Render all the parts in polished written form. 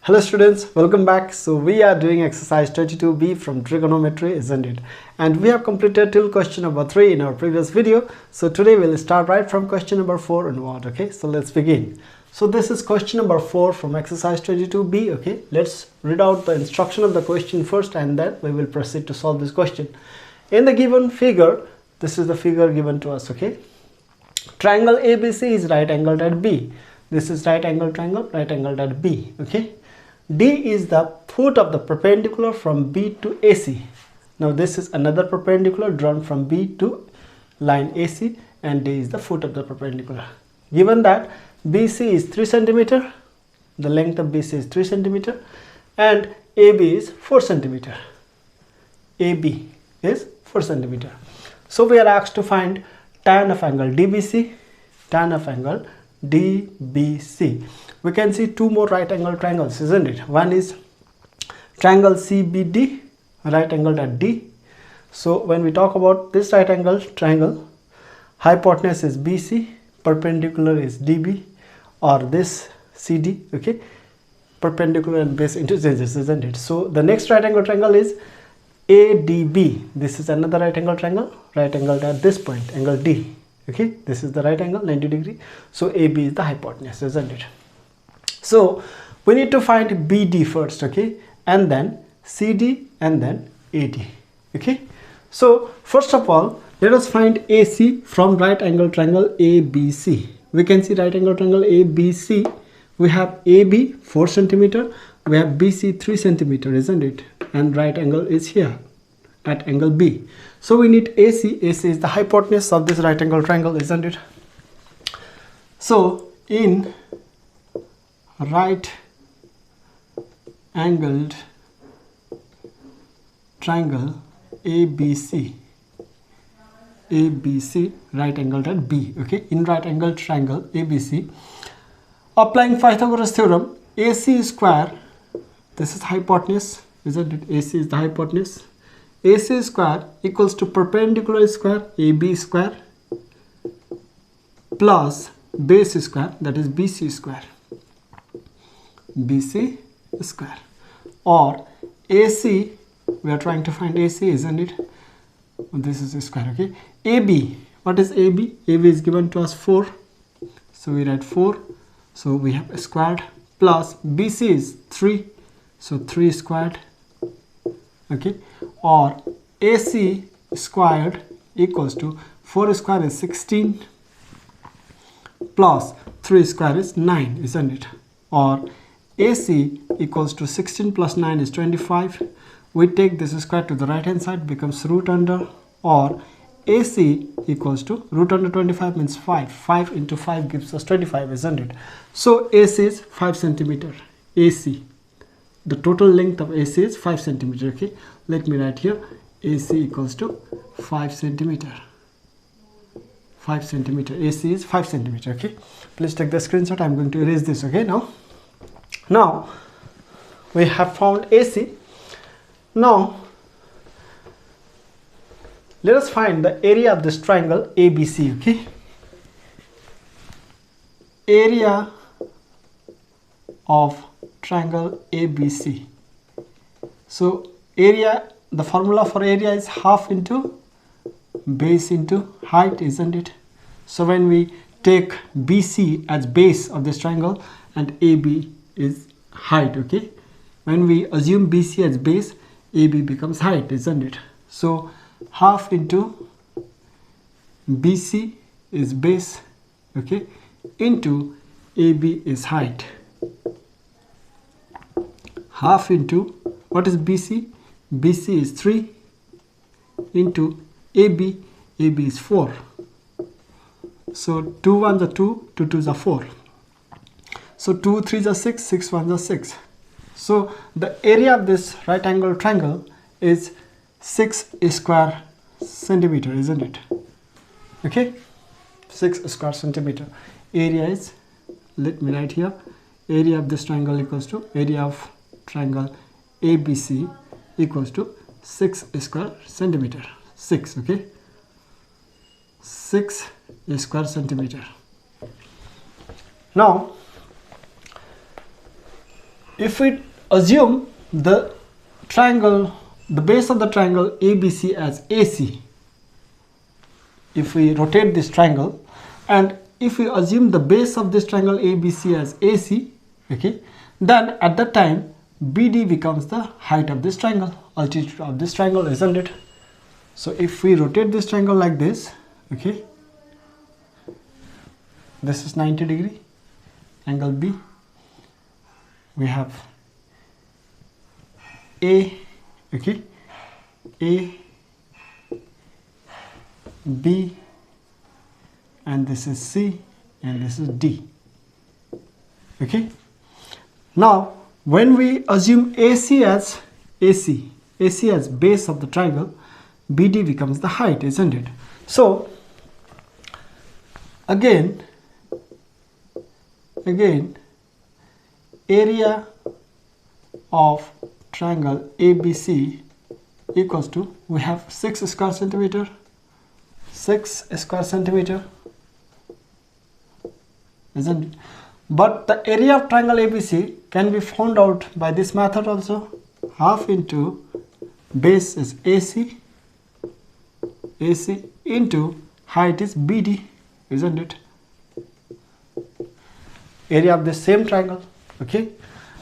Hello students, welcome back. So we are doing exercise 22B from trigonometry, isn't it? And we have completed till question number 3 in our previous video. So today we'll start right from question number 4 onward. Okay, so let's begin. So this is question number 4 from exercise 22B. Okay, let's read out the instruction of the question first and then we will proceed to solve this question. In the given figure, this is the figure given to us. Okay, triangle ABC is right angled at B. This is right angled triangle, right angled at B. Okay, D is the foot of the perpendicular from B to AC. Now this is another perpendicular drawn from B to line AC, and D is the foot of the perpendicular. Given that BC is 3 cm, the length of BC is 3 cm, and AB is 4 cm. AB is 4 cm. So we are asked to find tan of angle DBC, tan of angle DBC. We can see two more right angle triangles, isn't it? One is triangle CBD, right angled at D. So when we talk about this right angle triangle, hypotenuse is BC, perpendicular is DB, or this CD. Okay, perpendicular and base interchanges, isn't it? So the next right angle triangle is ADB. This is another right angle triangle, right angled at this point, angle D. Okay, this is the right angle, 90 degree. So AB is the hypotenuse, isn't it? So we need to find BD first, okay, and then CD and then AD. Okay, so first of all, let us find AC from right angle triangle ABC. We can see right angle triangle ABC. We have AB 4 cm, we have BC 3 cm, isn't it? And right angle is here at angle B. So we need AC. AC is the hypotenuse of this right angle triangle, isn't it? So in right angled triangle ABC, right angled at B. Okay, in right angled triangle ABC, applying Pythagoras theorem, AC square, this is hypotenuse, isn't it? AC is the hypotenuse. AC square equals to perpendicular square AB square plus base square, that is BC square. BC square, or AC, we are trying to find AC, isn't it? This is a square. Okay, AB, what is AB? AB is given to us 4, so we write 4, so we have a squared, plus BC is 3, so 3 squared. Okay, or AC squared equals to 4 square is 16 plus 3 square is 9, isn't it? Or AC equals to 16 plus 9 is 25. We take this square to the right hand side, becomes root under, or AC equals to root under 25 means 5. 5 into 5 gives us 25, isn't it? So AC is 5 cm. AC, the total length of AC is 5 cm. Okay, let me write here AC equals to 5 cm. 5 cm. AC is 5 cm. Okay, please take the screenshot. I'm going to erase this. Okay, now we have found AC. Now let us find the area of this triangle ABC. Okay, area of triangle ABC. So area, the formula for area is half into base into height, isn't it? So when we take BC as base of this triangle and AB is height, okay, when we assume BC as base, AB becomes height, isn't it? So half into BC is base, okay, into AB is height. Half into, what is BC? BC is 3 into AB, AB is 4. So 2 1s are 2, 2 2s are 4. So 2 3s are 6, 6 1s are 6. So the area of this right angle triangle is 6 square centimeter, isn't it? Okay, 6 square centimeter. Area is, let me write here, area of this triangle equals to area of triangle ABC equals to 6 square centimeter. 6. Okay, 6 square centimeter. Now if we assume the triangle, the base of the triangle ABC as AC, if we rotate this triangle, and if we assume the base of this triangle ABC as AC, okay, then at that time BD becomes the height of this triangle, altitude of this triangle, isn't it? So if we rotate this triangle like this, okay, this is 90 degree angle B, we have A, okay, A, B, and this is C, and this is D. Okay, now when we assume AC as base of the triangle, BD becomes the height, isn't it? So again area of triangle ABC equals to, we have 6 square centimeter, 6 square centimeter, isn't it? But the area of triangle ABC can be found out by this method also. Half into base is AC into height is BD, isn't it? Area of the same triangle. Okay,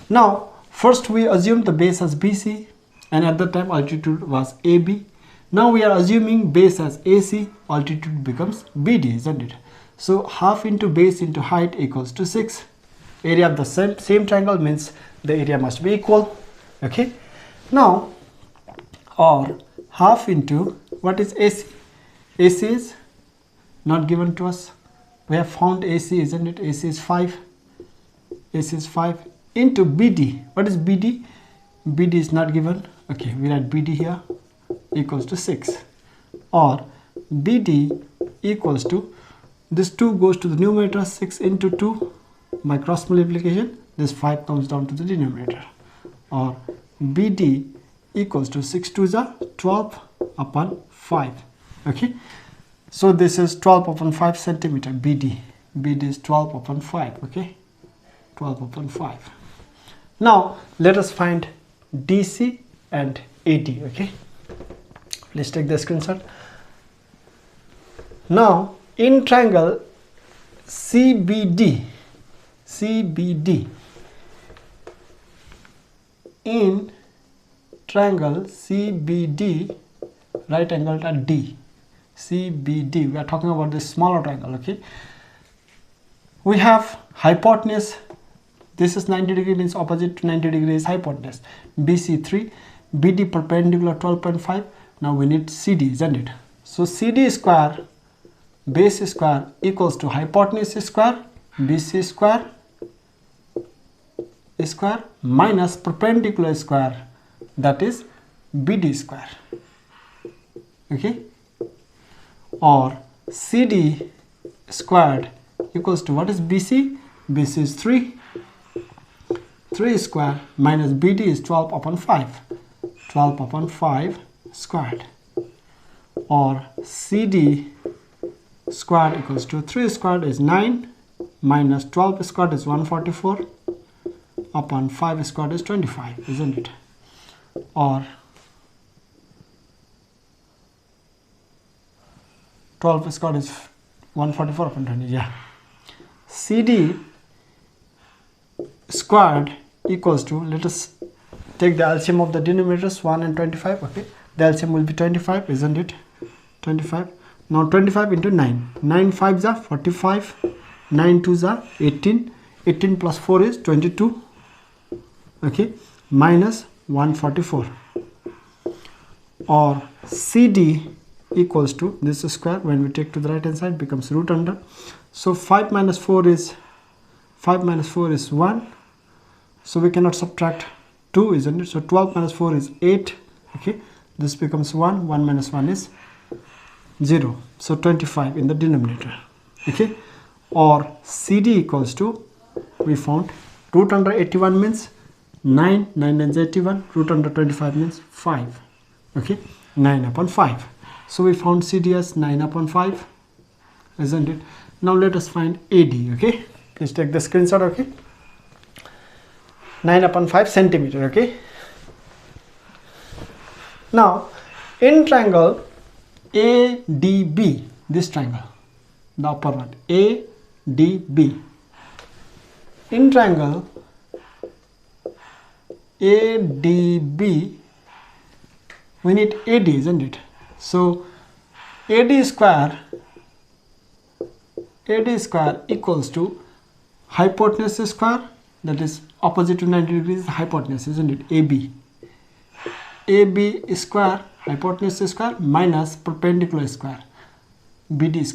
now first we assume the base as BC, and at that time altitude was AB. Now we are assuming base as AC, altitude becomes BD, isn't it? So half into base into height equals to 6. Area of the same triangle means the area must be equal. Okay, now, or half into, what is AC? AC is not given to us. We have found AC, isn't it? AC is 5. AC is 5 into BD. What is BD? BD is not given. Okay, we write BD here equals to 6. Or BD equals to, this 2 goes to the numerator, 6 into 2 by cross multiplication, this 5 comes down to the denominator. Or BD equals to 6 to the 12 upon 5. Okay, so this is 12 upon 5 centimeter. BD is 12 upon 5. Okay, 12 upon 5. Now let us find DC and AD. Okay, please take the screenshot. Now in triangle CBD, in triangle CBD, right angle at D, CBD, we are talking about this smaller triangle. Okay, we have hypotenuse, this is 90 degree, means opposite to 90 degrees hypotenuse, BC 3, BD perpendicular 12.5. now we need CD, isn't it? So CD square, base square equals to hypotenuse square, BC square minus perpendicular square, that is BD square. Okay, or CD squared equals to, what is BC? BC is 3 square minus BD is 12 upon 5 squared. Or CD squared equals to 3 squared is 9 minus 12 squared is 144 upon 5 squared is 25, isn't it? Or 12 squared is 144 upon 20. Yeah, CD squared equals to, let us take the LCM of the denominators, 1 and 25. Okay, the LCM will be 25, isn't it? 25. Now 25 into 9, 9 5s are 45, 9 2s are 18, 18 plus 4 is 22. Okay, minus 144. Or CD equals to, this square when we take to the right hand side becomes root under. So 5 minus 4 is 1. So we cannot subtract 2, isn't it? So 12 minus 4 is 8. Okay, this becomes 1. 1 minus 1 is 0. So 25 in the denominator. Okay, or CD equals to, we found root under 81 means 9, 9 is 81, root under 25 means 5. Okay, 9 upon 5. So we found CD as 9 upon 5, isn't it? Now let us find AD, okay? Please take the screenshot, okay? 9 upon 5 centimeter, okay? Now, in triangle ADB, this triangle, the upper one, ADB. In triangle ADB, we need AD, isn't it? So AD square equals to hypotenuse square, that is opposite to 90 degrees, hypotenuse, isn't it? AB square, hypotenuse square, minus perpendicular square, BD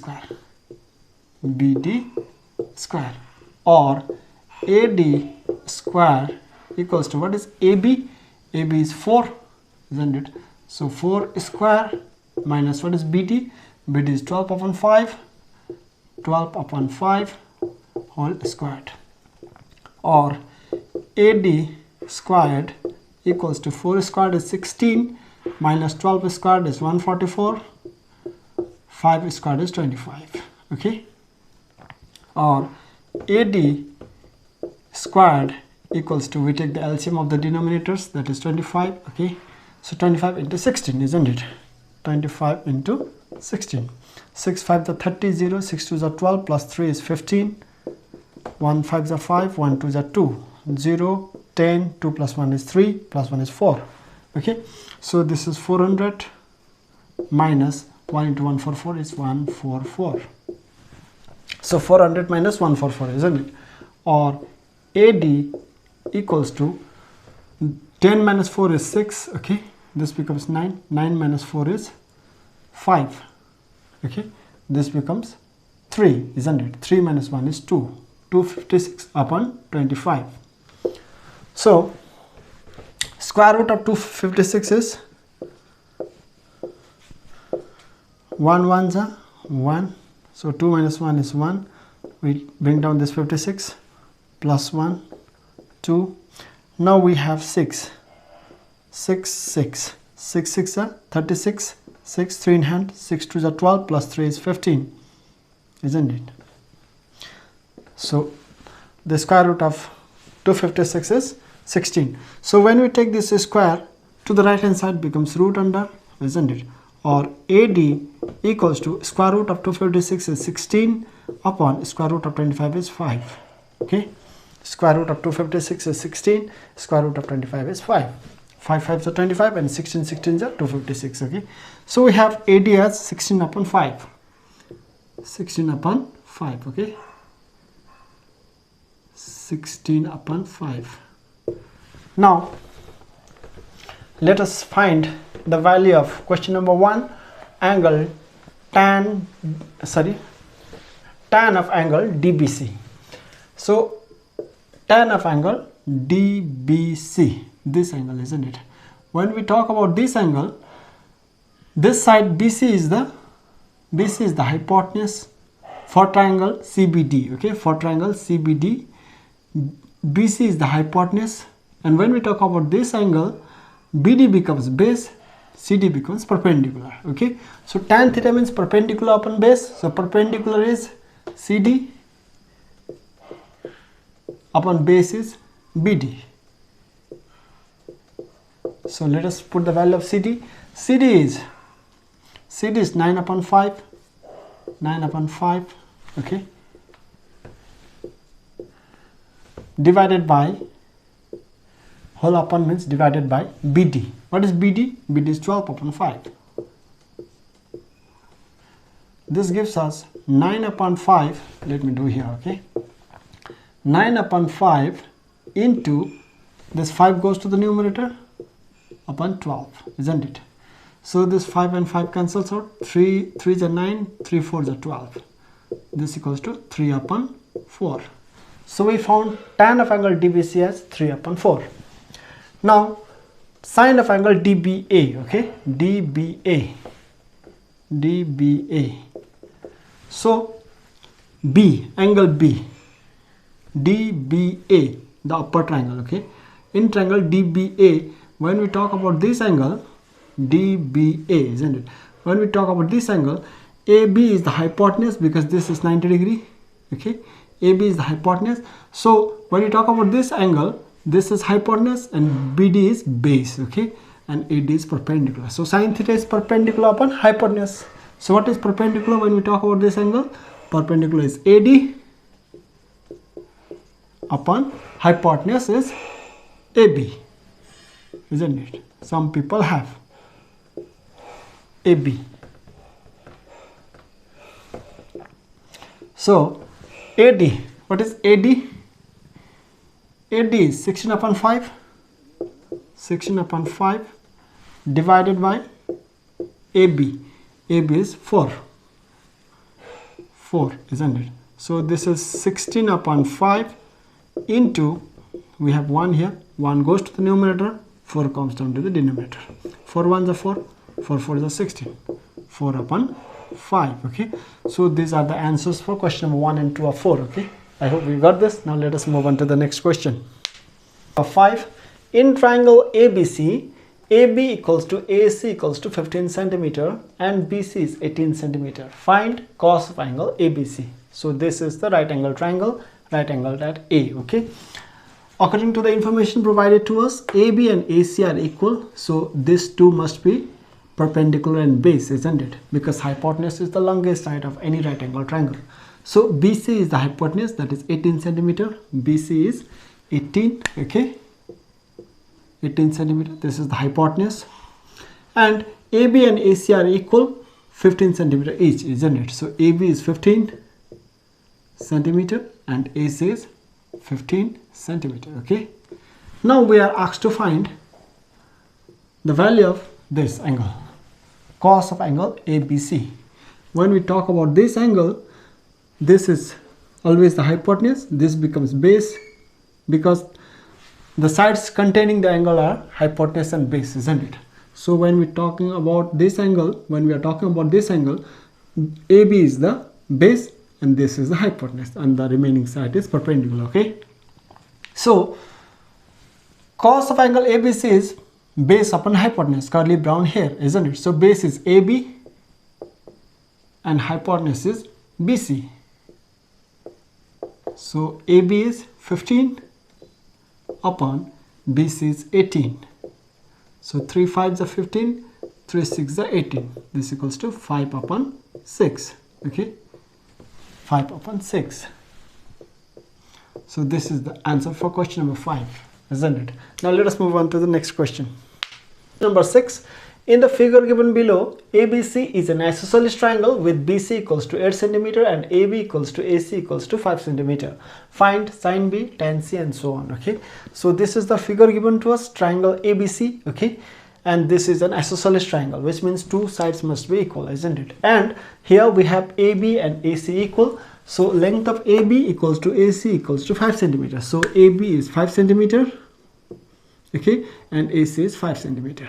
square, or AD square equals to, what is AB? AB is 4, isn't it? So 4 square minus, what is BD? BD is 12 upon 5 whole squared, or AD squared equals to 4 squared is 16 minus 12 squared is 144, 5 squared is 25, okay? Or AD squared equals to, we take the LCM of the denominators, that is 25, okay? So 25 into 16, isn't it? 25 into 16. 6 5 is 30, 0, 6 2 is 12, plus 3 is 15, 1 5 is 5, 1 2 is 2, 0, 10, 2 plus 1 is 3, plus 1 is 4, okay? So this is 400 minus 1 into 144 is 144. So 400 minus 144, isn't it? Or AD equals to 10 minus 4 is 6, okay? This becomes 9. 9 minus 4 is 5, okay? This becomes 3, isn't it? 3 minus 1 is 2. 256 upon 25. So square root of 256 is 1 1s are 1. So 2 minus 1 is 1. We bring down this 56 plus 1, 2. Now we have 6. 6 6 6 6 are 36, 6 3 in hand, 6 2 is 12, plus 3 is 15, isn't it? So the square root of 256 is 16. So when we take this square to the right hand side, becomes root under, isn't it? Or AD equals to square root of 256 is 16 upon square root of 25 is 5, okay? Square root of 256 is 16, square root of 25 is 5. 5 5s are 25 and 16 16s are 256, okay? So we have AD as 16 upon 5. 16 upon 5, okay? 16 upon 5. Now let us find the value of question number 1, angle tan of angle DBC. So tan of angle DBC, this angle, isn't it? When we talk about this angle, this side BC is the hypotenuse for triangle CBD, okay? For triangle CBD, BC is the hypotenuse, and when we talk about this angle, BD becomes base, CD becomes perpendicular, okay? So tan theta means perpendicular upon base, so perpendicular is CD upon base is BD. So let us put the value of CD. CD is 9 upon 5, 9 upon 5, okay? Divided by, whole upon means divided by BD. What is BD? BD is 12 upon 5. This gives us 9 upon 5, let me do here, okay? 9 upon 5 into, this 5 goes to the numerator, upon 12, isn't it? So this 5 and 5 cancels out, 3 3s are 9, 3 4s are 12. This equals to 3 upon 4. So we found tan of angle DBC as 3 upon 4. Now sine of angle DBA, okay? DBA. So B, angle B, DBA, the upper triangle, okay? In triangle DBA, when we talk about this angle DBA, isn't it? when we talk about this angle, AB is the hypotenuse because this is 90 degree. Okay, AB is the hypotenuse. So when we talk about this angle, this is hypotenuse and BD is base. Okay, and AD is perpendicular. So sin theta is perpendicular upon hypotenuse. So what is perpendicular when we talk about this angle? Perpendicular is AD upon hypotenuse is AB, isn't it? Some people have AB. So AD, what is AD? AD is 16 upon 5, 16 upon 5 divided by AB. AB is 4, isn't it? So this is 16 upon 5 into, we have 1 here, 1 goes to the numerator, 4 comes down to the denominator. 4 1s are 4, 4 4s are 16, 4 upon 5. Okay, so these are the answers for question number 1 and 2 of 4. Okay, I hope we got this. Now let us move on to the next question. 5. In triangle ABC, AB equals to AC equals to 15 centimeter and BC is 18 centimeter. Find cos of angle ABC. So this is the right angle triangle, right angled at A. Okay, according to the information provided to us, AB and AC are equal. So these two must be perpendicular and base, isn't it? Because hypotenuse is the longest side of any right angle triangle. So BC is the hypotenuse, that is 18 centimeter. BC is 18. Okay, 18 centimeter. This is the hypotenuse. And AB and AC are equal, 15 centimeter each, isn't it? So AB is 15 centimeter and AC is 15 centimeter. Okay, now we are asked to find the value of this angle, cos of angle ABC. When we talk about this angle, this is always the hypotenuse, this becomes base, because the sides containing the angle are hypotenuse and base, isn't it? So when we're talking about this angle, AB is the base and this is the hypotenuse and the remaining side is perpendicular. Okay, so cos of angle ABC is base upon hypotenuse, curly brown here, isn't it? So base is AB and hypotenuse is BC. So AB is 15 upon BC is 18. So 3 5s are 15, 3 6s are 18. This equals to 5 upon 6. Okay, 5 upon 6. So this is the answer for question number 5, isn't it? Now let us move on to the next question. Number 6. In the figure given below, ABC is an isosceles triangle with BC equals to 8 cm and AB equals to AC equals to 5 cm. Find sin B, tan C and so on. Okay, so this is the figure given to us, triangle ABC. Okay, and this is an isosceles triangle, which means two sides must be equal, isn't it? And here we have AB and AC equal. So length of AB equals to AC equals to 5 cm. So AB is 5 cm. Okay, and AC is 5 cm.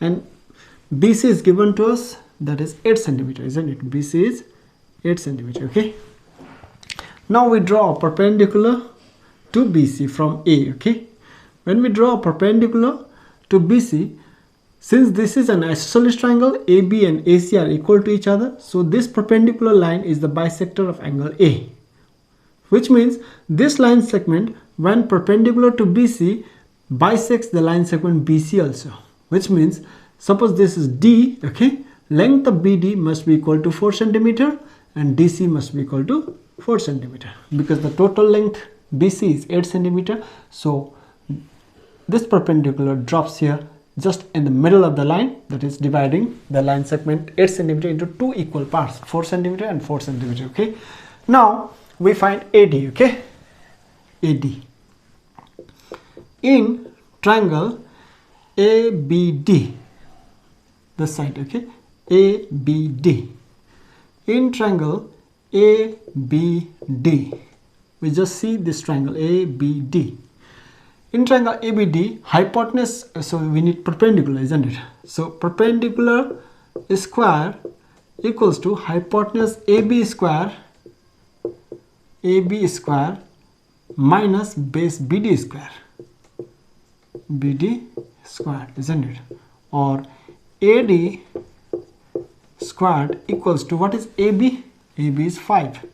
And BC is given to us, that is 8 cm, isn't it? BC is 8 cm. Okay, now we draw a perpendicular to BC from A. Okay, when we draw a perpendicular to BC, since this is an isosceles triangle, AB and AC are equal to each other, so this perpendicular line is the bisector of angle A, which means this line segment, when perpendicular to BC, bisects the line segment BC also. Which means, suppose this is D, okay, length of BD must be equal to 4 cm and DC must be equal to 4 cm, because the total length BC is 8 cm. So this perpendicular drops here just in the middle of the line, that is dividing the line segment 8 cm into two equal parts, 4 cm and 4 cm. Okay, now we find AD. Okay, AD in triangle ABD, this side. Okay, ABD, in triangle ABD, we just see this triangle ABD. In triangle ABD, hypotenuse, so we need perpendicular, isn't it? So perpendicular square equals to hypotenuse AB square minus base BD square, isn't it? Or AD squared equals to, what is AB? AB is 5.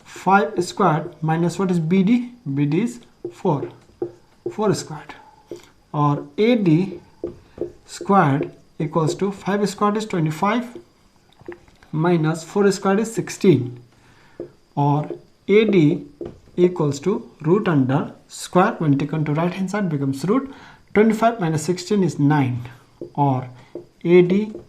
5 squared minus what is BD? BD is 4. 4 squared. Or AD squared equals to 5 squared is 25 minus 4 squared is 16. Or AD equals to root under square, when taken to right hand side becomes root. 25 minus 16 is 9. Or AD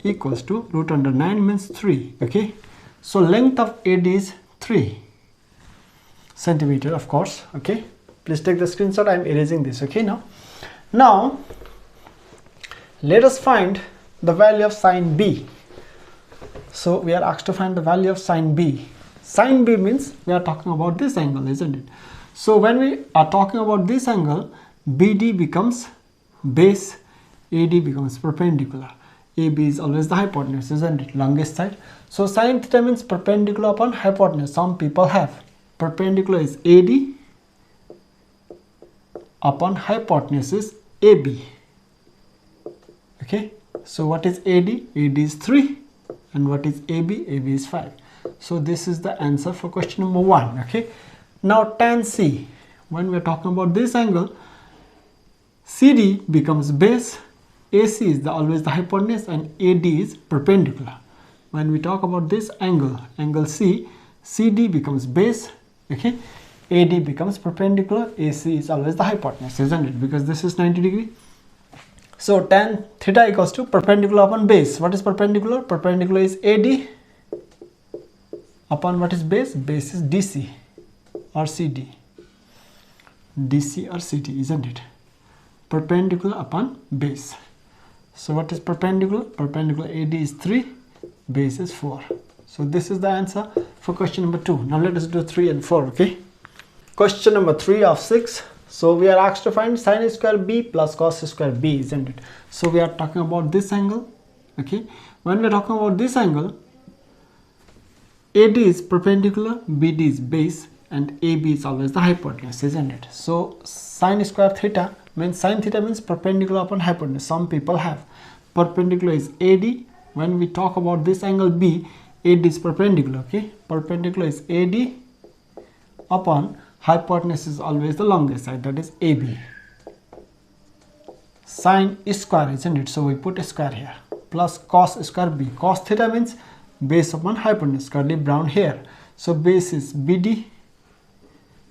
equals to root under 9 means 3. Okay, so length of AD is 3 centimeter, of course. Okay, please take the screenshot. I am erasing this. Okay, now let us find the value of sine B. So we are asked to find the value of sine B. Sine B means we are talking about this angle, isn't it? So when we are talking about this angle, BD becomes base, AD becomes perpendicular. AB is always the hypotenuse, isn't it? Longest side. So sine theta means perpendicular upon hypotenuse. Some people have. Perpendicular is AD upon hypotenuse is AB. Okay. So what is AD? AD is 3. And what is AB? AB is 5. So this is the answer for question number 1. Okay. Now tan C. When we are talking about this angle, CD becomes base, AC is always the hypotenuse, and AD is perpendicular. When we talk about this angle, angle C, CD becomes base, okay, AD becomes perpendicular, AC is always the hypotenuse, isn't it? Because this is 90 degree. So tan theta equals to perpendicular upon base. What is perpendicular? Perpendicular is AD upon what is base? Base is DC or CD. DC or CD, isn't it? Perpendicular upon base. So what is perpendicular? Perpendicular AD is 3, base is 4. So this is the answer for question number 2. Now let us do 3 and 4, okay? Question number 3 of 6. So we are asked to find sine square B plus cos square B, isn't it? So we are talking about this angle, okay? When we are talking about this angle, AD is perpendicular, BD is base, and AB is always the hypotenuse, isn't it? So sine square theta means, sine theta means perpendicular upon hypotenuse. Some people have. Perpendicular is AD. When we talk about this angle B, AD is perpendicular, okay? Perpendicular is AD upon hypotenuse is always the longest side, that is AB. Sine square, isn't it? So we put a square here. Plus cos square B. Cos theta means base upon hypotenuse, curly brown here. So base is BD,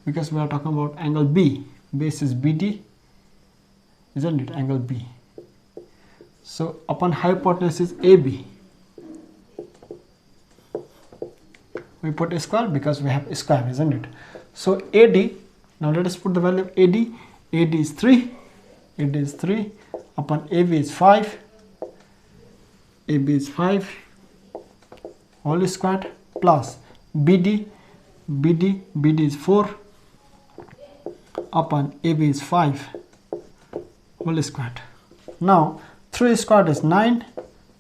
because we are talking about angle B. Base is BD, isn't it? Angle B. So upon hypotenuse is AB. We put a square because we have a square, isn't it? So AD, now let us put the value of AD. AD is 3. AD is 3 upon AB is 5. AB is 5 whole squared plus BD. BD is 4 upon AB is 5 whole squared. Now 3 squared is 9,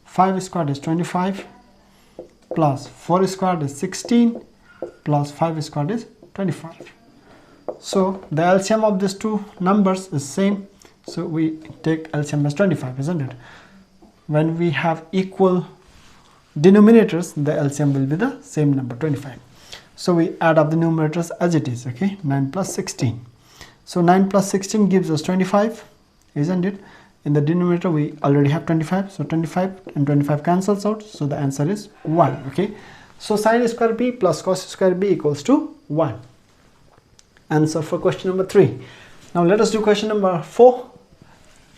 5 squared is 25, plus 4 squared is 16, plus 5 squared is 25. So the LCM of these two numbers is same. So we take LCM as 25, isn't it? When we have equal denominators, the LCM will be the same number, 25. So we add up the numerators as it is, okay? 9 plus 16. So 9 plus 16 gives us 25, isn't it? In the denominator we already have 25, so 25 and 25 cancels out, so the answer is 1, okay? So sine square B plus cos square B equals to 1. Answer for question number 3. Now let us do question number 4.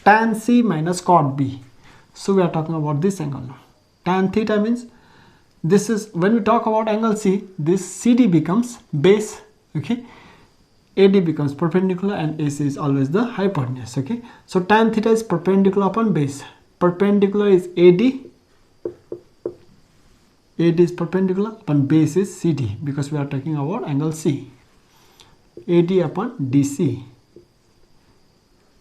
Tan C minus cot B. So we are talking about this angle now. Tan theta means, this is, when we talk about angle C, this CD becomes base, okay? AD becomes perpendicular and AC is always the hypotenuse, okay? So tan theta is perpendicular upon base. Perpendicular is AD. AD is perpendicular upon base is CD, because we are talking about angle C. AD upon DC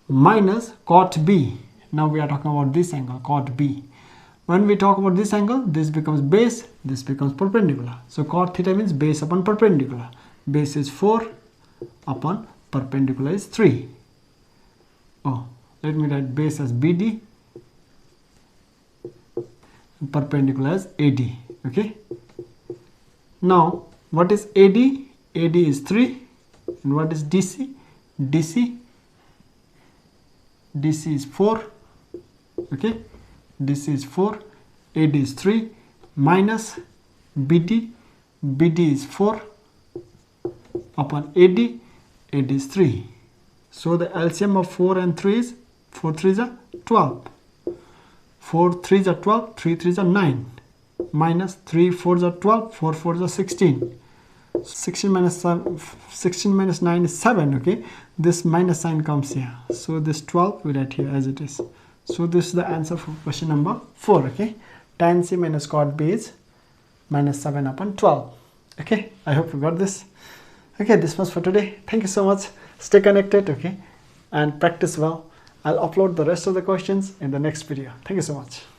minus cot B. Now we are talking about this angle, cot B. When we talk about this angle, this becomes base, this becomes perpendicular. So cot theta means base upon perpendicular. Base is 4 upon perpendicular is 3. Oh, let me write base as BD. perpendicular as AD. Okay, now what is AD? AD is 3. And what is DC? DC is 4. Okay, DC is 4, AD is 3, minus BD is 4 upon AD is 3. So the LCM of 4 and 3 is 4 3s are 12, 4 3s are 12, 3 3s are 9, minus 3 4s are 12, 4 4s are 16. 16 minus 9 is 7. Okay, this minus sign comes here, so this 12 we write here as it is. So this is the answer for question number 4. Okay, tan C minus cot B is minus 7 upon 12. Okay, I hope you got this. Okay, this was for today. Thank you so much. Stay connected, okay, and practice well. I'll upload the rest of the questions in the next video. Thank you so much.